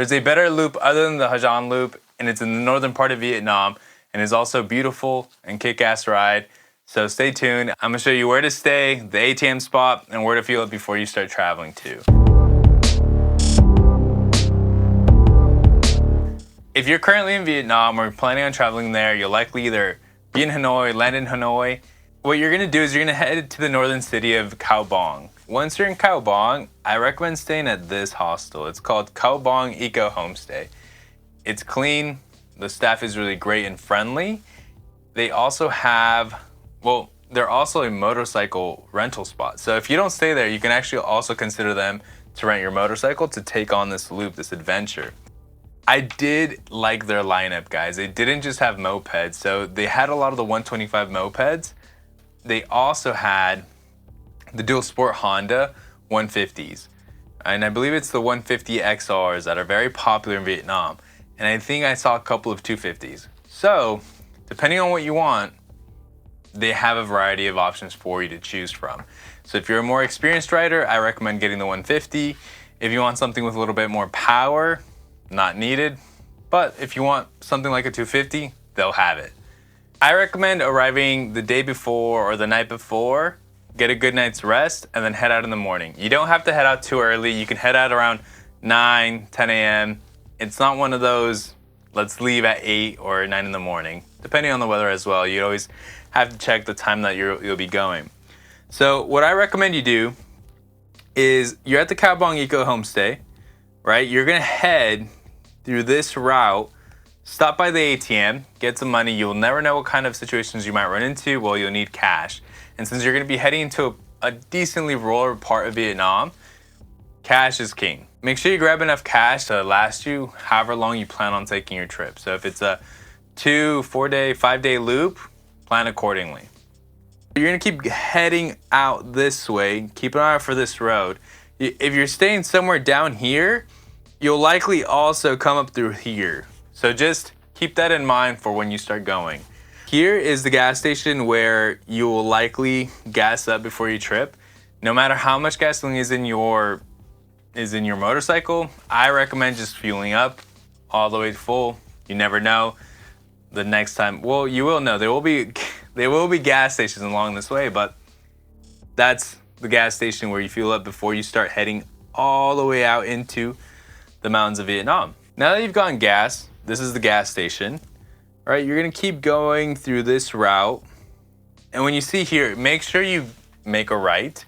There's a better loop other than the Ha Giang Loop, and it's in the northern part of Vietnam, and is also beautiful and kick-ass ride. So stay tuned. I'm gonna show you where to stay, the ATM spot, and where to fuel up before you start traveling too. If you're currently in Vietnam or planning on traveling there, you'll likely either be in Hanoi, land in Hanoi. What you're gonna do is you're gonna head to the northern city of Cao Bang. Once you're in Cao Bang, I recommend staying at this hostel. It's called Cao Bang Eco Homestay. It's clean, the staff is really great and friendly. They also have, well, they're also a motorcycle rental spot. So if you don't stay there, you can actually also consider them to rent your motorcycle to take on this loop, this adventure. I did like their lineup, guys. They didn't just have mopeds. So they had a lot of the 125 mopeds. They also had the dual sport Honda 150s. And I believe it's the 150 XRs that are very popular in Vietnam. And I think I saw a couple of 250s. So depending on what you want, they have a variety of options for you to choose from. So if you're a more experienced rider, I recommend getting the 150. If you want something with a little bit more power, not needed. But if you want something like a 250, they'll have it. I recommend arriving the day before or the night before, get a good night's rest, and then head out in the morning. You don't have to head out too early. You can head out around 9, 10 a.m. It's not one of those, let's leave at 8 or 9 in the morning, depending on the weather as well. You always have to check the time that you'll be going. So what I recommend you do is you're at the Cao Bang Eco Homestay, right? You're gonna head through this route, stop by the ATM, get some money. You'll never know what kind of situations you might run into. Well, you'll need cash. And since you're gonna be heading into a decently rural part of Vietnam, cash is king. Make sure you grab enough cash to last you however long you plan on taking your trip. So if it's a 2, 4 day, 5 day loop, plan accordingly. You're gonna keep heading out this way, keep an eye out for this road. If you're staying somewhere down here, you'll likely also come up through here. So just keep that in mind for when you start going. Here is the gas station where you will likely gas up before you trip. No matter how much gasoline is in your motorcycle, I recommend just fueling up all the way full. You never know the next time. Well, you will know. There will be gas stations along this way, but that's the gas station where you fuel up before you start heading all the way out into the mountains of Vietnam. Now that you've gotten gas, this is the gas station. All right, you're gonna keep going through this route. And when you see here, make sure you make a right,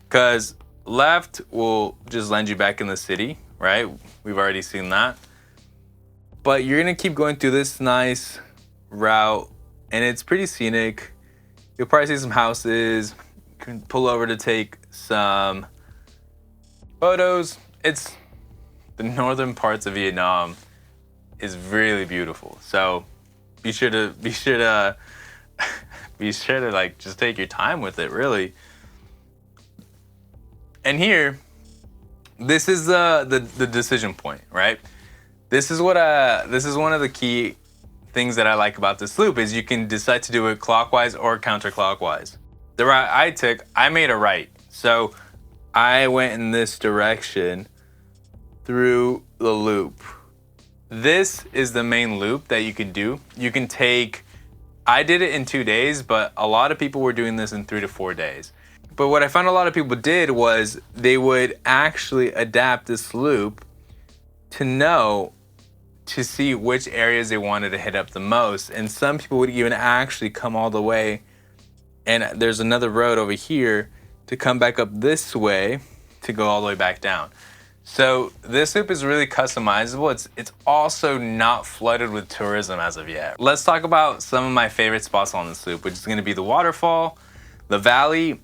because left will just land you back in the city, right? We've already seen that. But you're gonna keep going through this nice route, and it's pretty scenic. You'll probably see some houses. You can pull over to take some photos. It's the northern parts of Vietnam is really beautiful. So be sure to like just take your time with it, really. And here, this is the decision point, right? This is one of the key things that I like about this loop is you can decide to do it clockwise or counterclockwise. The route I took, I made a right. So I went in this direction through the loop. This is the main loop that you can do. You can take, I did it in 2 days, but a lot of people were doing this in 3 to 4 days. But what I found a lot of people did was they would actually adapt this loop to see which areas they wanted to hit up the most. And some people would even actually come all the way, and there's another road over here to come back up this way to go all the way back down. So this loop is really customizable. It's also not flooded with tourism as of yet. Let's talk about some of my favorite spots on this loop, which is gonna be the waterfall, the valley,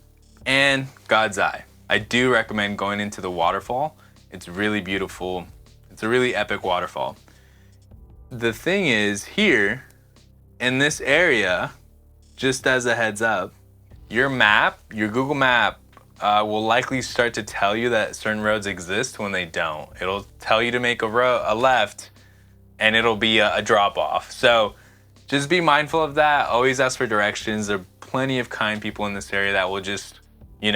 and God's Eye. I do recommend going into the waterfall. It's really beautiful. It's a really epic waterfall. The thing is, here in this area, just as a heads up, your Google map will likely start to tell you that certain roads exist when they don't. It'll tell you to make a left, and it'll be a drop off. So just be mindful of that. Always ask for directions. There are plenty of kind people in this area that will just, you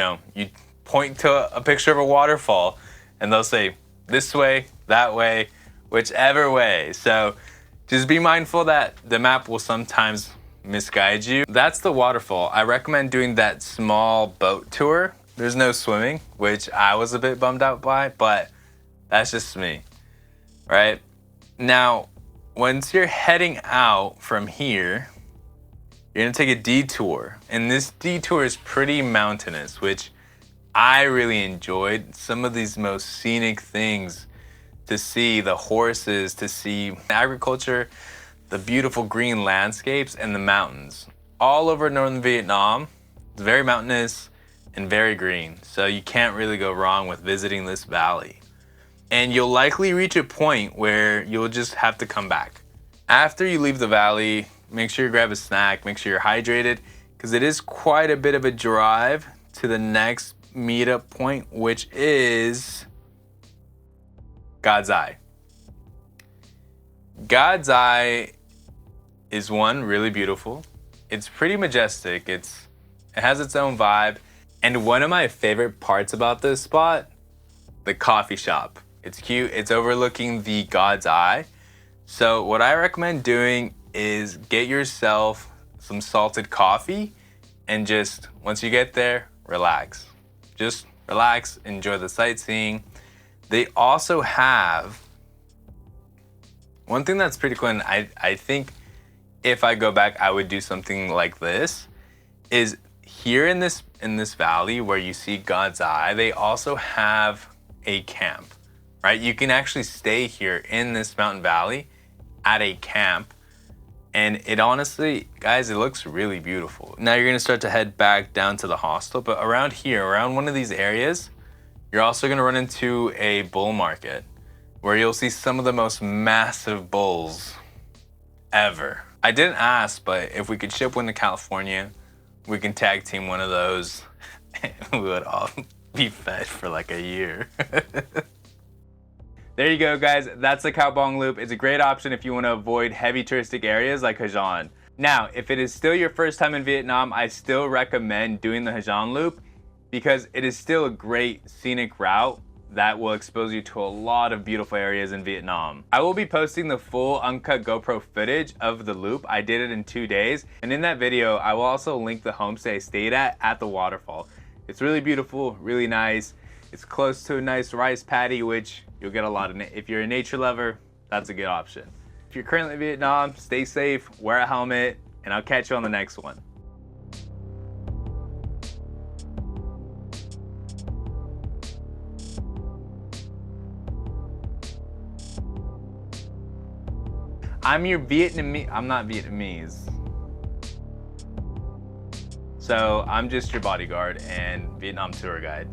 point to a picture of a waterfall and they'll say this way, that way, whichever way. So just be mindful that the map will sometimes misguide you. That's the waterfall. I recommend doing that small boat tour. There's no swimming, which I was a bit bummed out by, but that's just me, right? Now, once you're heading out from here, you're gonna take a detour. And this detour is pretty mountainous, which I really enjoyed. Some of these most scenic things to see, the horses, to see agriculture, the beautiful green landscapes, and the mountains. All over northern Vietnam, it's very mountainous and very green. So you can't really go wrong with visiting this valley. And you'll likely reach a point where you'll just have to come back. After you leave the valley, make sure you grab a snack, make sure you're hydrated, because it is quite a bit of a drive to the next meetup point, which is God's Eye. God's Eye is one, really beautiful. It's pretty majestic. It has its own vibe. And one of my favorite parts about this spot, the coffee shop. It's cute. It's overlooking the God's Eye. So what I recommend doing is get yourself some salted coffee and just, once you get there, relax. Just relax, enjoy the sightseeing. They also have one thing that's pretty cool, and I think if I go back, I would do something like this, is here in this valley where you see God's Eye, they also have a camp, right? You can actually stay here in this mountain valley at a camp. And it honestly, guys, it looks really beautiful. Now you're gonna start to head back down to the hostel, but around here, around one of these areas, you're also gonna run into a bull market where you'll see some of the most massive bulls ever. I didn't ask, but if we could ship one to California, we can tag team one of those and we would all be fed for like a year. There you go, guys. That's the Cao Bang Loop. It's a great option if you want to avoid heavy touristic areas like Ha Giang. Now, if it is still your first time in Vietnam, I still recommend doing the Ha Giang Loop because it is still a great scenic route that will expose you to a lot of beautiful areas in Vietnam. I will be posting the full uncut GoPro footage of the loop. I did it in 2 days. And in that video, I will also link the homestay I stayed at the waterfall. It's really beautiful, really nice. It's close to a nice rice paddy, which you'll get a lot of. If you're a nature lover, that's a good option. If you're currently in Vietnam, stay safe, wear a helmet, and I'll catch you on the next one. I'm your Vietnamese, I'm not Vietnamese. So I'm just your bodyguard and Vietnam tour guide.